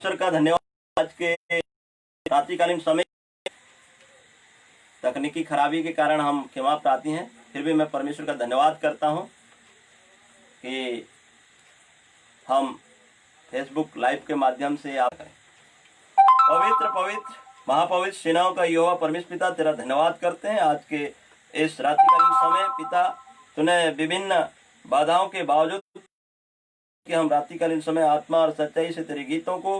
ईश्वर का धन्यवाद। आज के रात्रिकालीन समय तकनीकी खराबी के कारण हम क्षमा प्रार्थी हैं, फिर भी मैं परमेश्वर का धन्यवाद करता हूं कि हम फेसबुक लाइव के माध्यम से आप पवित्र पवित्र महापवित्र सेनाओं का यहोवा परमेश्वर पिता तेरा धन्यवाद करते हैं। आज के इस रात्रिकालीन समय पिता तूने विभिन्न बाधाओं के बावजूद कि हम रात्रिकालीन समय आत्मा और सच्चाई से तेरे गीतों को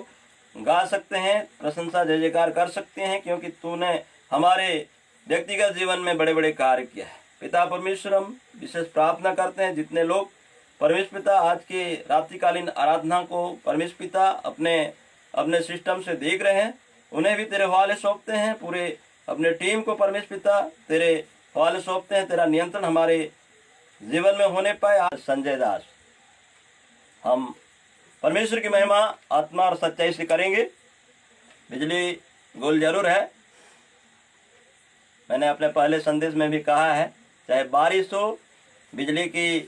गा सकते हैं, प्रशंसा जय जयकार कर सकते हैं, क्योंकि तूने हमारे व्यक्तिगत जीवन में बड़े बड़े कार्य किया है। पिता परमेश्वर हम विशेष प्रार्थना करते हैं जितने लोग परमेश्वर पिता आज के रात्रिकालीन आराधना को परमेश्वर पिता अपने अपने सिस्टम से देख रहे हैं, उन्हें भी तेरे हवाले सौंपते हैं। पूरे अपने टीम को परमेश्वर पिता तेरे हवाले सौंपते हैं। तेरा नियंत्रण हमारे जीवन में होने पाए। आज संजय दास हम परमेश्वर की महिमा आत्मा और सच्चाई से करेंगे। बिजली गुल जरूर है, मैंने अपने पहले संदेश में भी कहा है, चाहे बारिश हो, बिजली की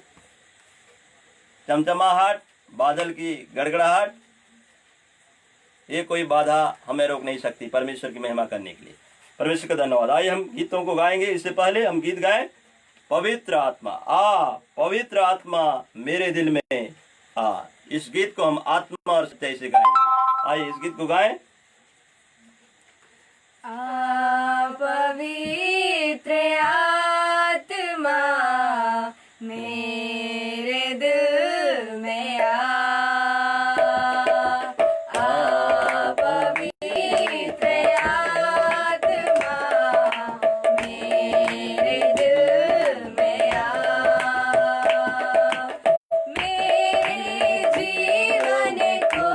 चमचमाहट, बादल की गड़गड़ाहट, ये कोई बाधा हमें रोक नहीं सकती परमेश्वर की महिमा करने के लिए। परमेश्वर का धन्यवाद। आइए हम गीतों को गाएंगे। इससे पहले हम गीत गाएं, पवित्र आत्मा आ, पवित्र आत्मा मेरे दिल में आ। इस गीत को हम आत्मा और सच्चाई से गाएंगे। आइए इस गीत को गाएं। पवित्र आत्मा मेरे दिल में पवित्र आत्मा मेरे दिल में मेरे जीवन को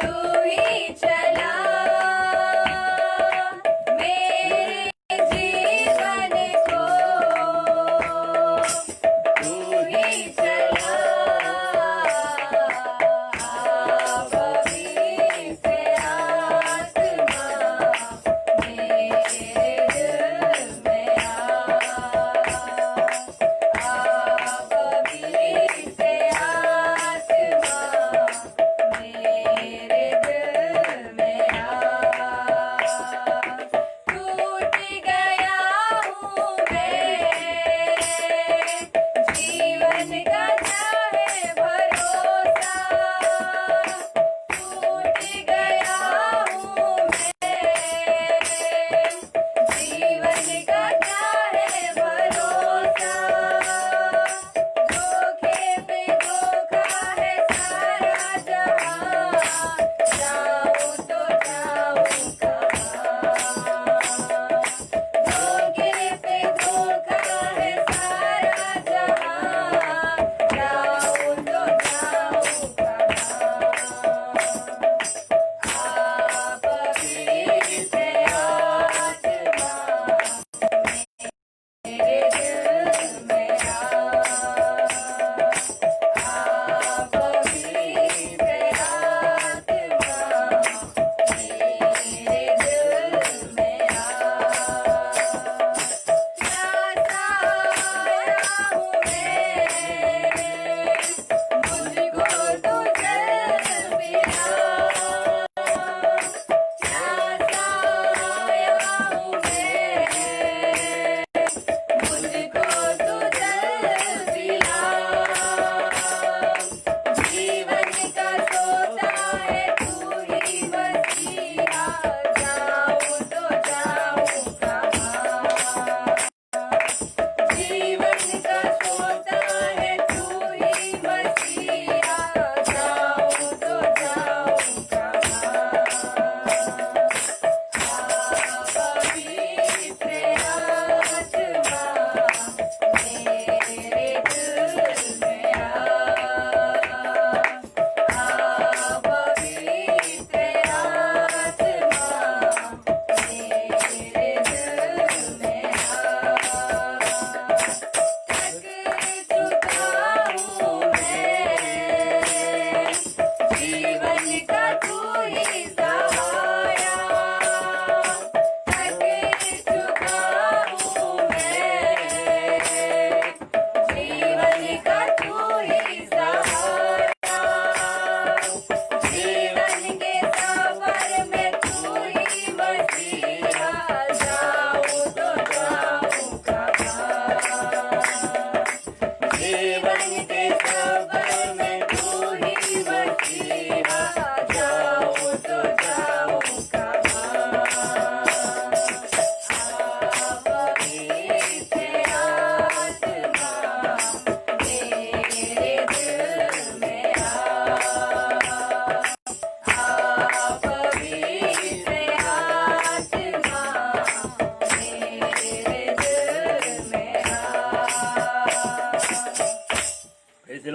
तू ही चला।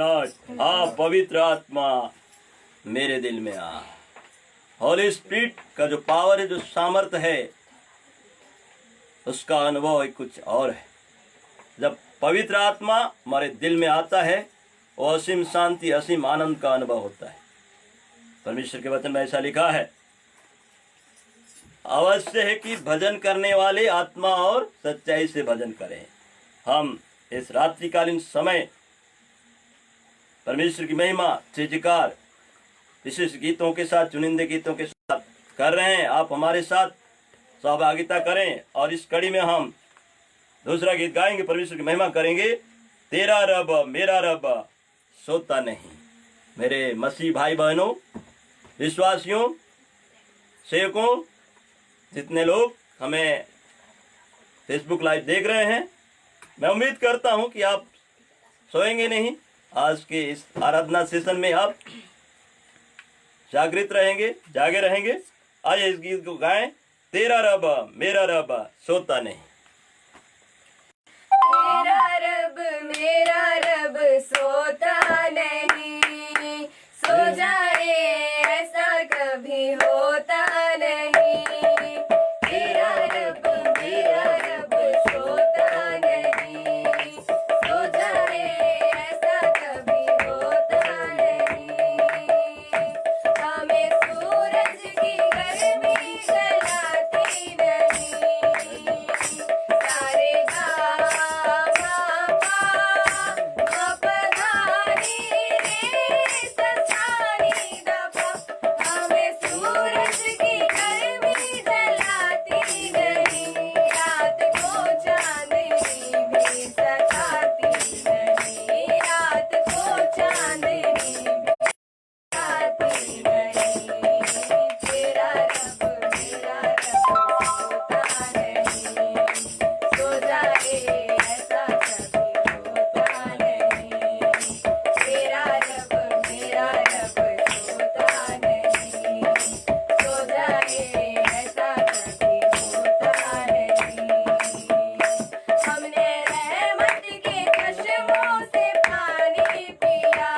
आज आ पवित्र आत्मा मेरे दिल में आ। होली स्पिरिट का जो पावर है, जो सामर्थ्य है, उसका अनुभव एक कुछ और है। जब पवित्र आत्मा हमारे दिल में आता है, वो असीम शांति, असीम आनंद का अनुभव होता है। परमेश्वर के वचन में ऐसा लिखा है, अवश्य है कि भजन करने वाले आत्मा और सच्चाई से भजन करें। हम इस रात्रिकालीन समय परमेश्वर की महिमा जयकार विशेष गीतों के साथ, चुनिंदे गीतों के साथ कर रहे हैं। आप हमारे साथ सहभागिता करें और इस कड़ी में हम दूसरा गीत गाएंगे, परमेश्वर की महिमा करेंगे। तेरा रब मेरा रब सोता नहीं। मेरे मसीह भाई बहनों, विश्वासियों, सेवकों, जितने लोग हमें फेसबुक लाइव देख रहे हैं, मैं उम्मीद करता हूं कि आप सोएंगे नहीं। आज के इस आराधना सेशन में आप जागृत रहेंगे, जागे रहेंगे। आइए इस गीत को गाएं, तेरा रब मेरा रब सोता नहीं। तेरा रब मेरा रब सोता नहीं, सो जाए ऐसा कभी होता नहीं। तेरा रब मेरा रब सोता नहीं, सो जाए ऐसा कभी होता नहीं। हमें सूरज की गर्मी जलाती नहीं, सारे हमें सूरज की गर्मी जलाती नहीं, रात को चांदनी भी सताती नहीं, रात को चांदनी भी सताती नहीं। तेरा रब मेरा रब सोता नहीं, सो जाए ऐसा कभी होता नहीं। तेरा रब मेरा रब सोता नहीं, सो जाए ऐसा कभी होता नहीं। हमने रहमत के चश्मों से पानी पिया,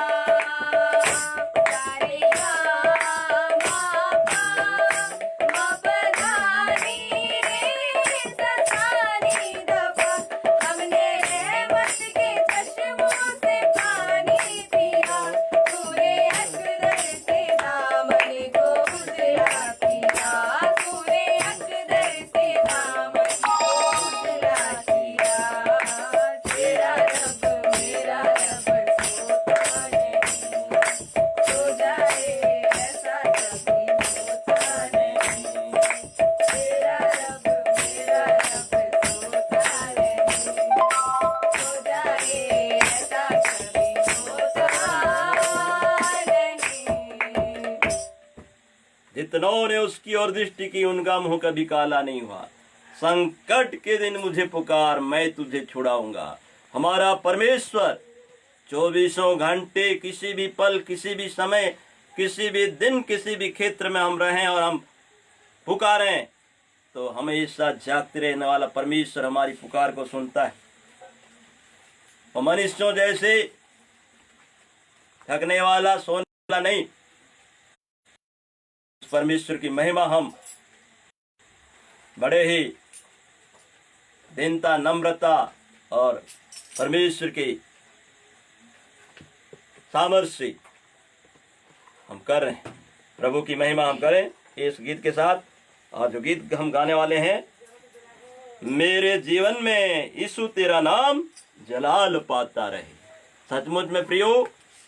सारे हमने रहमत के चश्मों से पानी पिया, पूरे अकदर से दामन को उजला किया, पूरे अकदर से दामन को उजला किया। तेरा रब मेरा रब सोता नहीं, सो जाए ऐसा कभी होता नहीं। तेरा रब मेरा रब सोता नहीं, सो जाए ऐसा कभी होता नहीं। जितनों ने उसकी ओर दृष्टि की, उनका मुंह कभी काला नहीं हुआ। संकट के दिन मुझे पुकार, मैं तुझे छुड़ाऊंगा। हमारा परमेश्वर 24 घंटे, किसी भी पल, किसी भी समय, किसी भी दिन, किसी भी क्षेत्र में हम रहें और हम पुकारें, तो हमेशा जागते रहने वाला परमेश्वर हमारी पुकार को सुनता है। और मनुष्यों जैसे थकने वाला, सोने वाला नहीं। परमेश्वर की महिमा हम बड़े ही दीनता, नम्रता और परमेश्वर की सामर्थ्य हम कर रहे हैं। प्रभु की महिमा हम करें इस गीत के साथ। और जो गीत हम गाने वाले हैं, मेरे जीवन में यीशु तेरा नाम जलाल पाता रहे। सचमुच में प्रियो,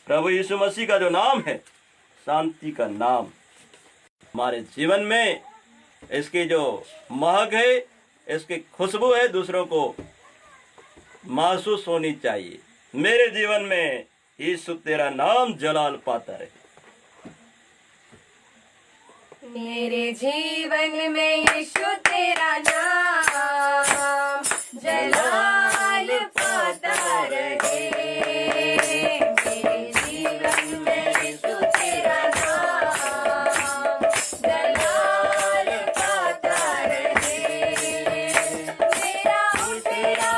प्रभु यीशु मसीह का जो नाम है, शांति का नाम, हमारे जीवन में इसकी जो महक है, इसकी खुशबू है, दूसरों को महसूस होनी चाहिए। मेरे जीवन में यीशु तेरा नाम जलाल पाता रहे। मेरे जीवन में यीशु तेरा नाम जलाल पाता रहे। मेरे जीवन में यीशु तेरा नाम जलाल पाता रहे। मेरा उठना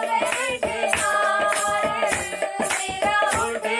बैठना, मेरा उठना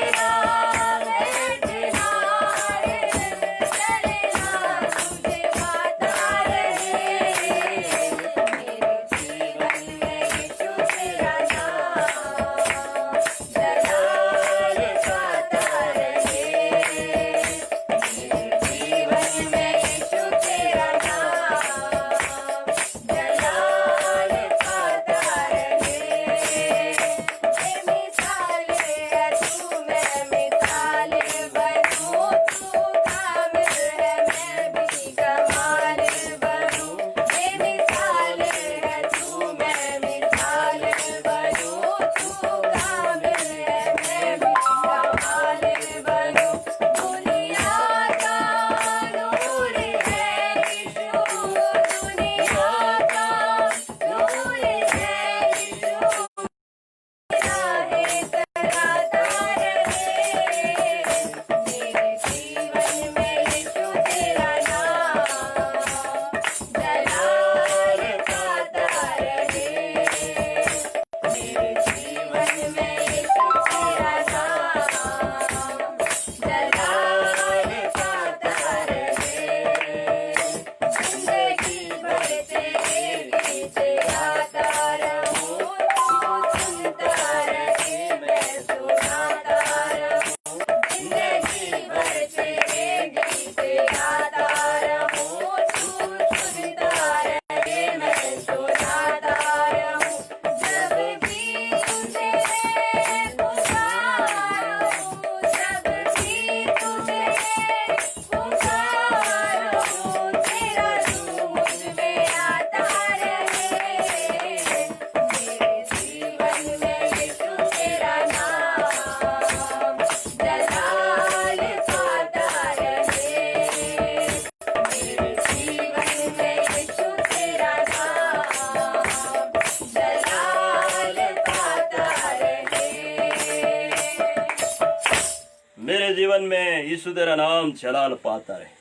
यीशु तेरा नाम जलाल पाता रहे।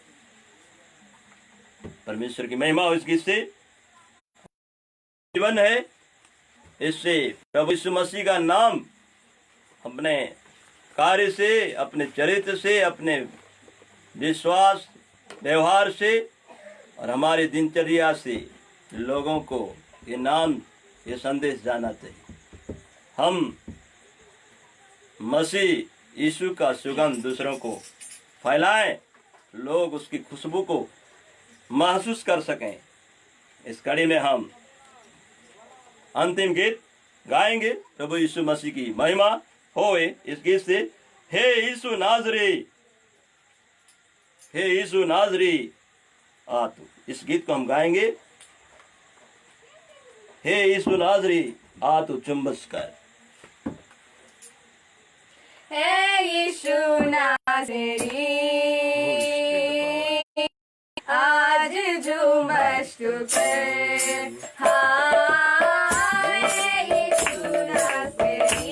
परमेश्वर की महिमा हो इस गीत से। जीवन है, इससे प्रभु यीशु मसीह का नाम अपने कार्य से, अपने चरित्र से, अपने विश्वास व्यवहार से और हमारी दिनचर्या से लोगों को ये नाम, ये संदेश जाना चाहिए। हम मसीह यीशु का सुगंध दूसरों को फैलाएं, लोग उसकी खुशबू को महसूस कर सकें। इस कड़ी में हम अंतिम गीत गाएंगे, प्रभु यीशु मसीह की महिमा होए इस गीत से। हे यीशु नाज़री, हे यीशु नाज़री आ तू, इस गीत को हम गाएंगे। हे यीशु नाज़री आ तू चुंबस कर। हे यीशु नाज़री आज झूमस तू कर। हाँ, हे यीशु नाज़री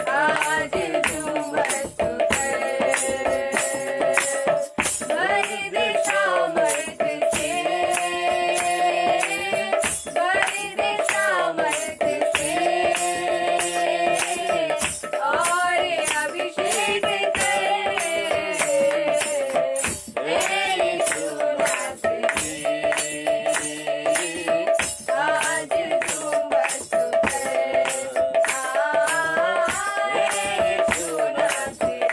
आज झूमस तू कर। भर दे सामर्थ से, भर दे सामर्थ से और अभिषेक कर। हे यीशु नाज़री आज झूमस तू कर। हे यीशु नाज़री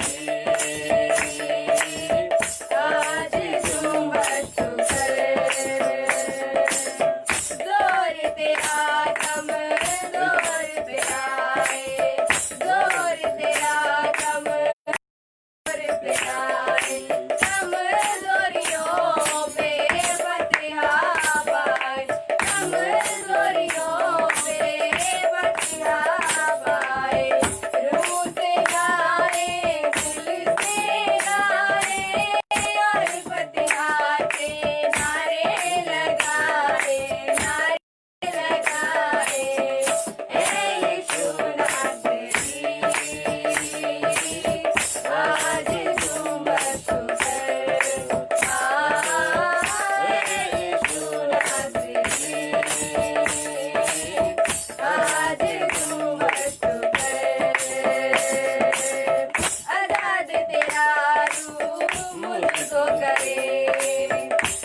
आज झूमस तू कर। जोर तेरा दम, जोर तेरा है, जोर तेरा दम, जोर तेरा है। कमजोरियों पे बतिया पाए, कमजोरियों पे बतिया पाए। रूह से गाए, दिल से गाए और बतियाते नारे लगाए, नारे लगाए। हे यीशु नाज़री आज झूमस तू कर। हे यीशु नाज़री आज झूमस तू कर। आज़ाद तेरा रूह मुझको करे,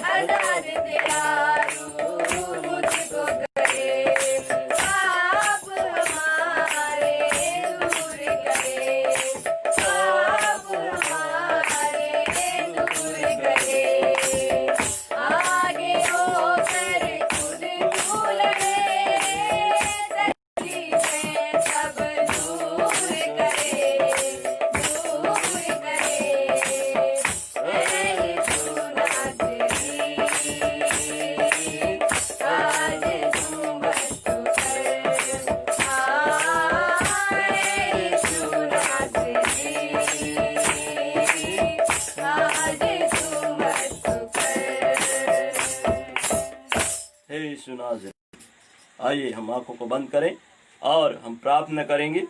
आज़ाद तेरा रूह मुझको करे। पाप हमारे दूर करे, पाप हमारे दूर करे। आगे होकर खुद को लड़े, तकलीफें सब दूर करे, दूर करे। हे यीशु नाज़री आज झूमस तू कर। हे यीशु नाज़री आज झूमस तू कर। हे यीशु नाज़री। आइए हम आंखों को बंद करें और हम प्रार्थना करेंगे।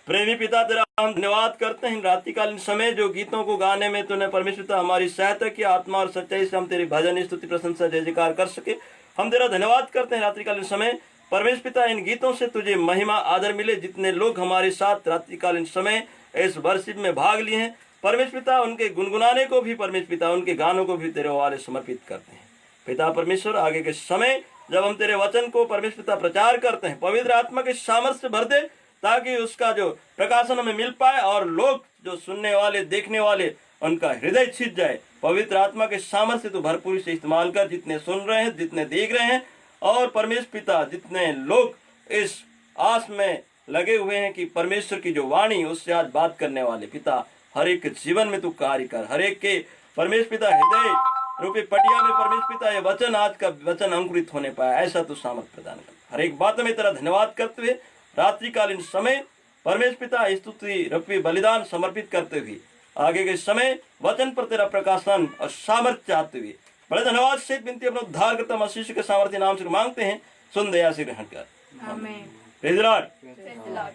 प्रेमी पिता, तेरा हम धन्यवाद करते हैं रात्रिकालीन समय जो गीतों को गाने में तूने परमेश्वर पिता हमारी सहायता की। आत्मा और सच्चाई से हम तेरी भजन स्तुति प्रशंसा जय जयकार कर सके। हम तेरा धन्यवाद करते हैं रात्रिकालीन समय परमेश्वर पिता, इन गीतों से तुझे महिमा आदर मिले। जितने लोग हमारे साथ रात्रिकालीन समय इस वर्षिप में भाग लिए हैं परमेश्वर पिता, उनके गुनगुनाने को भी परमेश्वर पिता, उनके गानों को भी तेरे हवाले समर्पित करते हैं। पिता परमेश्वर, आगे के समय जब हम तेरे वचन को परमेश्वर पिता प्रचार करते हैं, पवित्र आत्मा के सामर्थ्य से भर दे ताकि उसका जो प्रकाशन हमें मिल पाए और लोग जो सुनने वाले, देखने वाले, उनका हृदय छिद जाए। पवित्र आत्मा के सामर्थ्य से तो भरपूरी से इस्तेमाल कर, जितने सुन रहे हैं, जितने देख रहे हैं, और परमेश्वर पिता जितने लोग इस आस में लगे हुए हैं कि परमेश्वर की जो वाणी उससे आज बात करने वाले पिता, हर एक के जीवन में तू कार्य कर। हर एक के परमेश्वर पिता हृदय रूपी पटिया में परमेश्वर पिता ये वचन, आज का वचन अंकुरित होने पाया, ऐसा तू सामर्थ प्रदान कर। हर एक बात में तेरा धन्यवाद करते हुए रात्रिकालीन समय परमेश्वर पिता स्तुति रूपी बलिदान समर्पित करते हुए आगे के समय वचन पर तेरा प्रकाशन और सामर्थ्य चाहते हुए बड़े धन्यवाद से विनती अपने उद्धारकर्ता मसीह के सामर्थ्य नाम से मांगते हैं, सुन दया से ग्रहण कर। आमीन। Praise the Lord. Praise the Lord.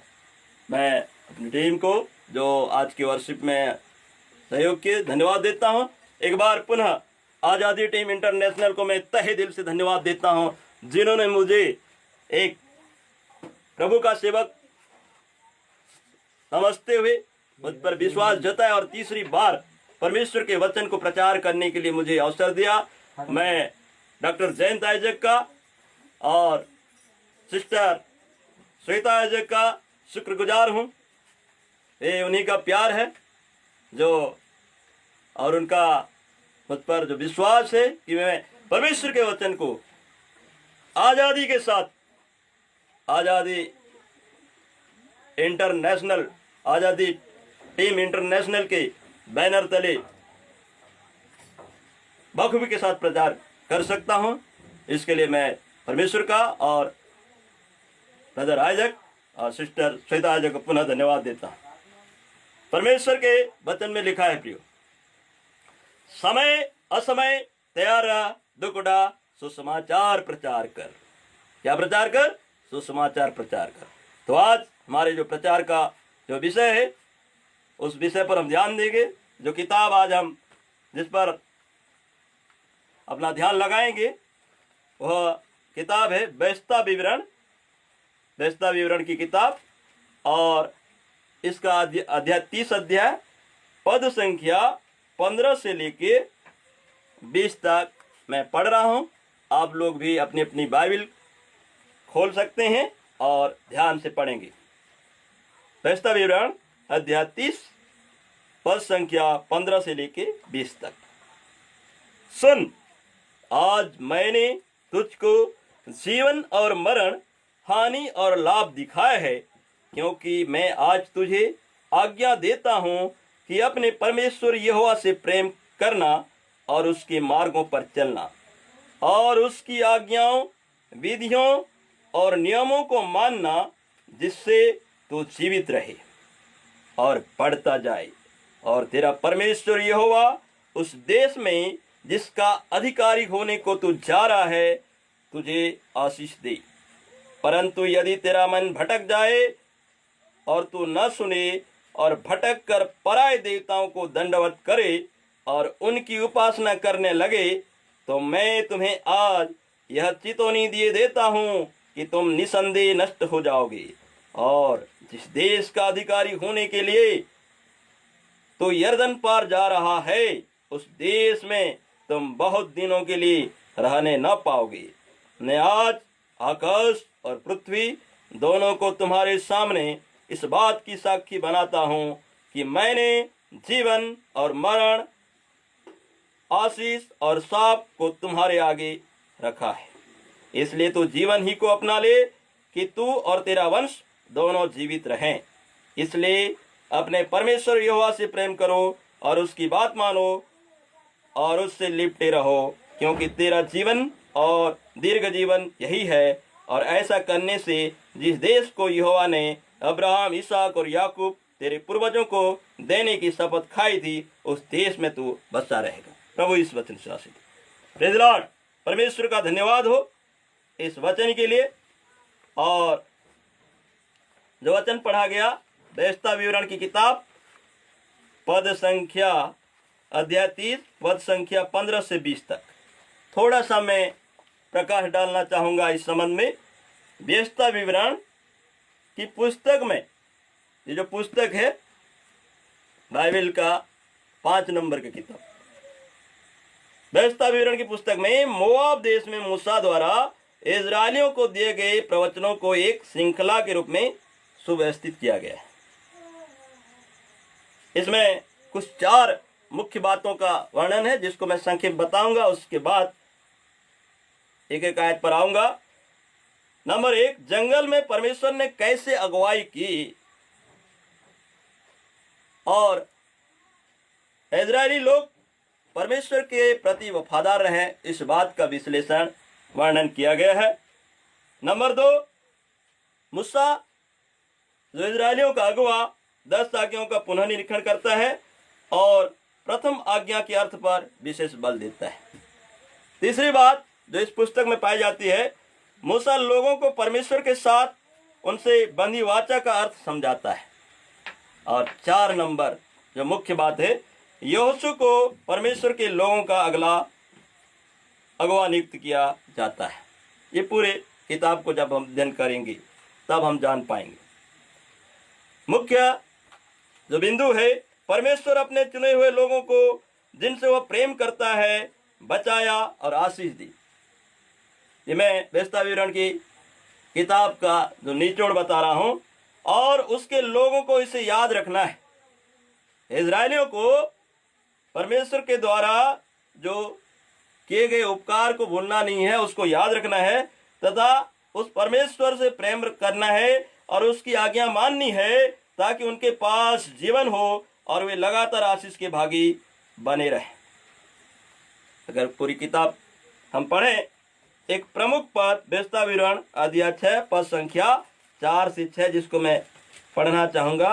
मैं अपनी टीम को जो आज की वर्शिप में सहयोग किए, धन्यवाद देता हूं। एक बार पुनः आज़ादी टीम इंटरनेशनल को मैं तहे दिल से धन्यवाद देता हूं, जिन्होंने मुझे एक प्रभु का सेवक समझते हुए मुझ पर विश्वास जताया और तीसरी बार परमेश्वर के वचन को प्रचार करने के लिए मुझे अवसर दिया। मैं डॉक्टर जयंत आइजक का और सिस्टर श्वेता आइजक का शुक्रगुजार हूँ। ये उन्हीं का प्यार है जो और उनका मुझ पर जो विश्वास है कि मैं परमेश्वर के वचन को आज़ादी के साथ, आज़ादी इंटरनेशनल, आज़ादी टीम इंटरनेशनल के बैनर तले बखूबी के साथ प्रचार कर सकता हूं। इसके लिए मैं परमेश्वर का और ब्रदर आइजक और सिस्टर श्वेता आइजक को पुनः धन्यवाद देता हूं। परमेश्वर के वचन में लिखा है, प्रियो, समय असमय तैयार रहा, दुख उठा, सुसमाचार प्रचार कर। क्या प्रचार कर? सुसमाचार प्रचार कर। तो आज हमारे जो प्रचार का जो विषय है, उस विषय पर हम ध्यान देंगे। जो किताब आज हम जिस पर अपना ध्यान लगाएंगे वह किताब है व्यवस्था विवरण, व्यवस्था विवरण की किताब, और इसका अध्याय 30 अध्याय पद संख्या 15 से लेके 20 तक मैं पढ़ रहा हूं। आप लोग भी अपनी अपनी बाइबल खोल सकते हैं और ध्यान से पढ़ेंगे। व्यवस्था विवरण अध्याय 30 पद संख्या 15 से लेके 20 तक। सुन, आज मैंने तुझको जीवन और मरण, हानि और लाभ दिखाया है, क्योंकि मैं आज तुझे आज्ञा देता हूं कि अपने परमेश्वर यहोवा से प्रेम करना और उसके मार्गों पर चलना और उसकी आज्ञाओं, विधियों और नियमों को मानना, जिससे तू जीवित रहे और बढ़ता जाए और तेरा परमेश्वर यहोवा उस देश में जिसका अधिकारी होने को तू जा रहा है तुझे आशीष दे। परंतु यदि तेरा मन भटक जाए और तू न सुने और भटक कर पराये देवताओं को दंडवत करे और उनकी उपासना करने लगे, तो मैं तुम्हें आज यह चेतावनी दिए देता हूं कि तुम निसंदेह नष्ट हो जाओगे। और जिस देश का अधिकारी होने के लिए तो यरदन पार जा रहा है, उस देश में तुम बहुत दिनों के लिए रहने न पाओगे। मैं आज आकाश और पृथ्वी दोनों को तुम्हारे सामने इस बात की साक्षी बनाता हूं कि मैंने जीवन और मरण, आशीष और शाप को तुम्हारे आगे रखा है। इसलिए तू जीवन ही को अपना ले कि तू और तेरा वंश दोनों जीवित रहें। इसलिए अपने परमेश्वर यहोवा से प्रेम करो और उसकी बात मानो और उससे लिपटे रहो, क्योंकि तेरा जीवन और दीर्घ जीवन यही है। और ऐसा करने से जिस देश को यहोवा ने अब्राहम, इसहाक और याकूब तेरे पूर्वजों को देने की शपथ खाई थी, उस देश में तू बसा रहेगा। प्रभु इस वचन से आशीष दे। Praise Lord. परमेश्वर का धन्यवाद हो इस वचन के लिए। और जो वचन पढ़ा गया व्यवस्था विवरण की किताब पद संख्या अध्याय 30 पद संख्या 15 से 20 तक थोड़ा सा मैं प्रकाश डालना चाहूँगा इस संबंध में। व्यवस्था विवरण की पुस्तक में, ये जो पुस्तक है बाइबल का 5 नंबर की किताब, व्यवस्था विवरण की पुस्तक में मोआब देश में मूसा द्वारा इजरायलियों को दिए गए प्रवचनों को एक श्रृंखला के रूप में सुव्यवस्थित किया गया है। इसमें कुछ 4 मुख्य बातों का वर्णन है जिसको मैं संक्षेप बताऊंगा, उसके बाद एक एक आयत पर आऊंगा। नंबर 1, जंगल में परमेश्वर ने कैसे अगुवाई की और इजरायली लोग परमेश्वर के प्रति वफादार रहे, इस बात का विश्लेषण वर्णन किया गया है। नंबर 2, मूसा जो इजरायलियों का अगुवा 10 आज्ञाओं का पुनः निरीक्षण करता है और प्रथम आज्ञा के अर्थ पर विशेष बल देता है। तीसरी बात जो इस पुस्तक में पाई जाती है, मूसा लोगों को परमेश्वर के साथ उनसे बंधी वाचा का अर्थ समझाता है। और 4 नंबर जो मुख्य बात है, यहोशू को परमेश्वर के लोगों का अगवा नियुक्त किया जाता है। ये पूरे किताब को जब हम अध्ययन करेंगे तब हम जान पाएंगे। मुख्य जो बिंदु है, परमेश्वर अपने चुने हुए लोगों को जिनसे वह प्रेम करता है बचाया और आशीष दी। ये मैं व्यवस्था विवरण की किताब का जो निचोड़ बता रहा हूं, और उसके लोगों को इसे याद रखना है। इजरायलियों को परमेश्वर के द्वारा जो किए गए उपकार को भूलना नहीं है, उसको याद रखना है, तथा उस परमेश्वर से प्रेम करना है और उसकी आज्ञा माननी है, ताकि उनके पास जीवन हो और वे लगातार आशीष के भागी बने रहें। अगर पूरी किताब हम पढ़ें, एक प्रमुख पद व्यवस्था विवरण अध्याय 6 पद संख्या 4 से 6, जिसको मैं पढ़ना चाहूंगा।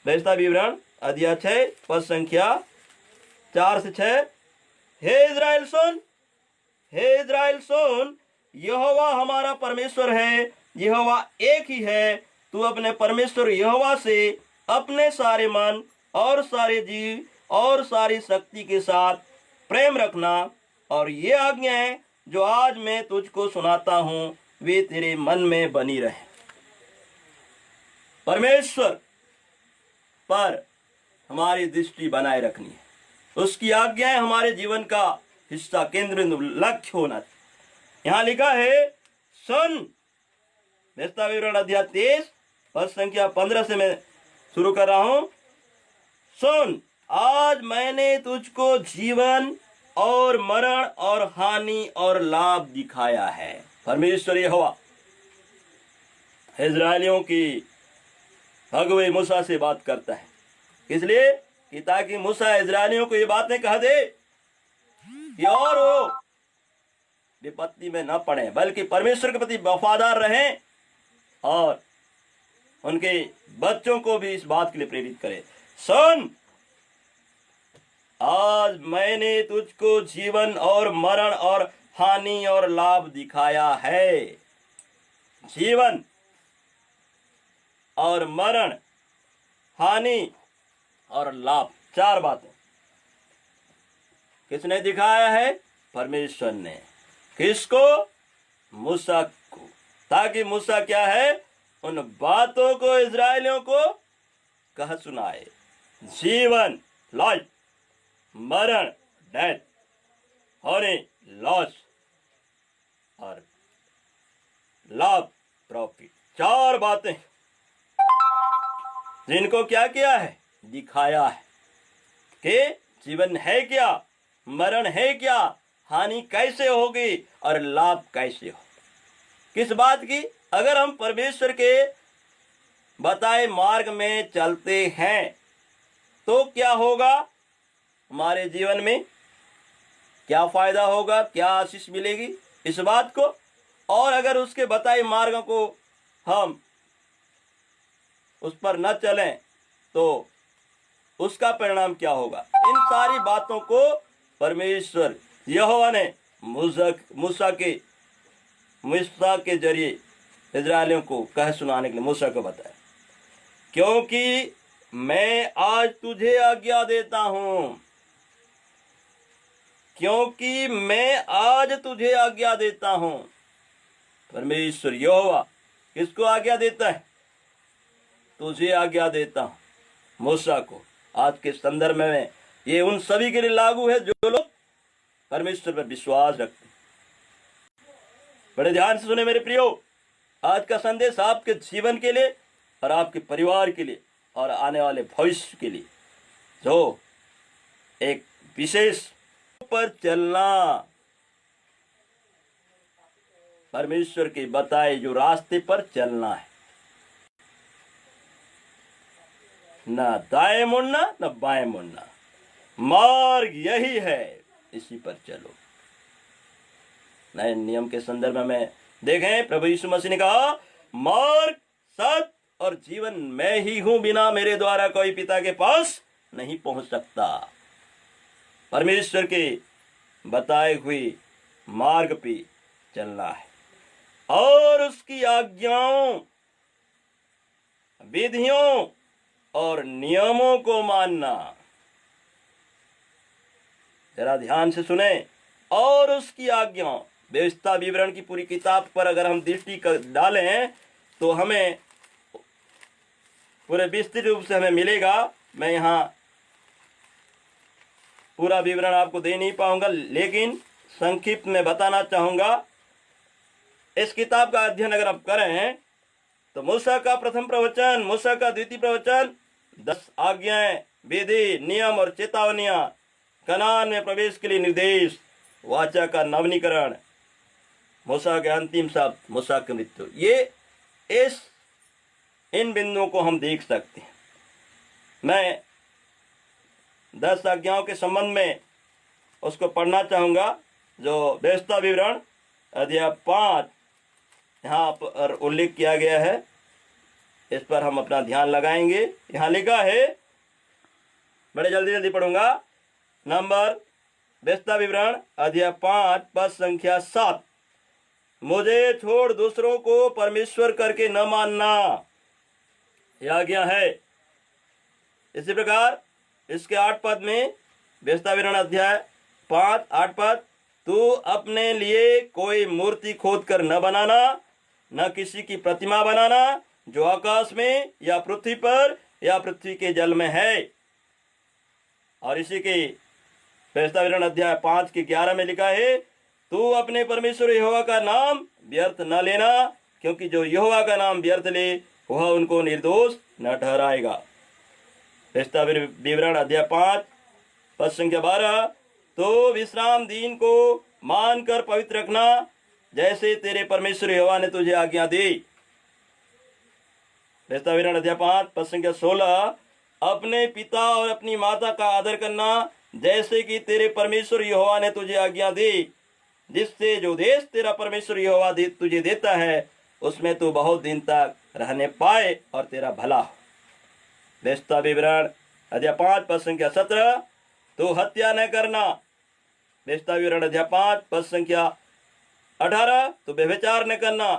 व्यवस्था विवरण अध्याय 6 पद संख्या 4 से 6। हे इज़राइल सुन, हे इज़राइल सुन, यहोवा हमारा परमेश्वर है, यहोवा एक ही है। तू अपने परमेश्वर यहोवा से अपने सारे मन और सारे जीव और सारी शक्ति के साथ प्रेम रखना, और ये आज्ञाएं जो आज मैं तुझको सुनाता हूं वे तेरे मन में बनी रहे। परमेश्वर पर हमारी दृष्टि बनाए रखनी है, उसकी आज्ञाएं हमारे जीवन का हिस्सा, केंद्र, लक्ष्य होना चाहिए। यहां लिखा है, सुन, व्यवस्था विवरण अध्याय 23 पद संख्या 15 से मैं शुरू कर रहा हूं। सुन, आज मैंने तुझको जीवन और मरण और हानि और लाभ दिखाया है। परमेश्वर यहोवा इजरायलियों की अगुवे मूसा से बात करता है, इसलिए कि ताकि मूसा इजरायलियों को ये बातें कह दे कि और वो विपत्ति में न पड़े, बल्कि परमेश्वर के प्रति वफादार रहें और उनके बच्चों को भी इस बात के लिए प्रेरित करे। सुन, आज मैंने तुझको जीवन और मरण और हानि और लाभ दिखाया है। जीवन और मरण, हानि और लाभ, 4 बातें किसने दिखाया है? परमेश्वर ने। किसको? मूसा को, ताकि मूसा क्या है, उन बातों को इजरायलियों को कह सुनाए। जीवन, लाइफ, मरण, डेथ, हानि, लॉस, और लाभ, प्रॉफिट, 4 बातें जिनको क्या किया है? दिखाया है कि जीवन है क्या, मरण है क्या, हानि कैसे होगी और लाभ कैसे हो। किस बात की? अगर हम परमेश्वर के बताए मार्ग में चलते हैं तो क्या होगा, हमारे जीवन में क्या फायदा होगा, क्या आशीष मिलेगी, इस बात को। और अगर उसके बताए मार्ग को हम उस पर न चलें तो उसका परिणाम क्या होगा। इन सारी बातों को परमेश्वर यहोवा ने मूसा के जरिए इजरायलियों को कह सुनाने के लिए मूसा को बताया। क्योंकि मैं आज तुझे आज्ञा देता हूं, क्योंकि मैं आज तुझे आज्ञा देता हूं। परमेश्वर यहोवा किसको आज्ञा देता है? तुझे आज्ञा देता हूं, मूसा को। आज के संदर्भ में ये उन सभी के लिए लागू है जो लोग परमेश्वर पर विश्वास रखते हैं। बड़े ध्यान से सुने मेरे प्रियो, आज का संदेश आपके जीवन के लिए और आपके परिवार के लिए और आने वाले भविष्य के लिए, जो एक विशेष पर चलना, परमेश्वर के बताए जो रास्ते पर चलना है, न दाएं मुड़ना न बाएं मुड़ना, मार्ग यही है, इसी पर चलो। नए नियम के संदर्भ में देखें, प्रभु यीशु मसीह ने कहा, मार्ग, सत्य और जीवन मैं ही हूं, बिना मेरे द्वारा कोई पिता के पास नहीं पहुंच सकता। परमेश्वर के बताए हुए मार्ग पे चलना है और उसकी आज्ञाओं, विधियों और नियमों को मानना। जरा ध्यान से सुने। और उसकी आज्ञाओं, व्यवस्था विवरण की पूरी किताब पर अगर हम दृष्टि डालें तो हमें पूरे विस्तृत रूप से हमें मिलेगा। मैं यहाँ पूरा विवरण आपको दे नहीं पाऊंगा, लेकिन संक्षिप्त में बताना चाहूंगा। इस किताब का अध्ययन अगर आप करें तो मूसा का प्रथम प्रवचन, मूसा का द्वितीय प्रवचन, 10 आज्ञाएं, विधि, नियम और चेतावनियां, कनान में प्रवेश के लिए निर्देश, वाचा का नवीनीकरण, मूसा के अंतिम शब्द, मूसा की मृत्यु, ये इन बिंदुओं को हम देख सकते हैं। मैं 10 आज्ञाओं के संबंध में उसको पढ़ना चाहूंगा, जो व्यवस्था विवरण अध्याय 5 यहाँ पर उल्लेख किया गया है। इस पर हम अपना ध्यान लगाएंगे। यहाँ लिखा है, बड़े जल्दी जल्दी पढ़ूंगा। नंबर व्यवस्था विवरण अध्याय 5 पद संख्या 7, मुझे छोड़ दूसरों को परमेश्वर करके न मानना, यह आज्ञा है। इसी प्रकार इसके 8 पद में व्यवस्था विवरण अध्याय 5 8 पद, तू अपने लिए कोई मूर्ति खोद कर न बनाना, न किसी की प्रतिमा बनाना जो आकाश में या पृथ्वी पर या पृथ्वी के जल में है। और इसी के व्यवस्था विवरण अध्याय 5 के 11 में लिखा है, तू अपने परमेश्वर यहोवा का नाम व्यर्थ न लेना, क्योंकि जो यहोवा का नाम व्यर्थ ले वह उनको निर्दोष न ठहराएगा। व्यवस्था विवरण अध्याय 5 पद संख्या 12, तो विश्राम दिन को मानकर पवित्र रखना, जैसे तेरे परमेश्वर यहोवा ने तुझे आज्ञा दी। व्यवस्था विवरण अध्याय 5 पद संख्या 16, अपने पिता और अपनी माता का आदर करना, जैसे कि तेरे परमेश्वर यहोवा ने तुझे आज्ञा दी, जिससे जो देश तेरा परमेश्वर यहोवा तुझे देता है उसमें तू बहुत दिन तक रहने पाए और तेरा भला हो। व्यवस्था विवरण अध्याय 5 पद संख्या 17, तो हत्या न करना। व्यवस्था विवरण अध्याय 5 पद संख्या 18, तो व्यभिचार न करना।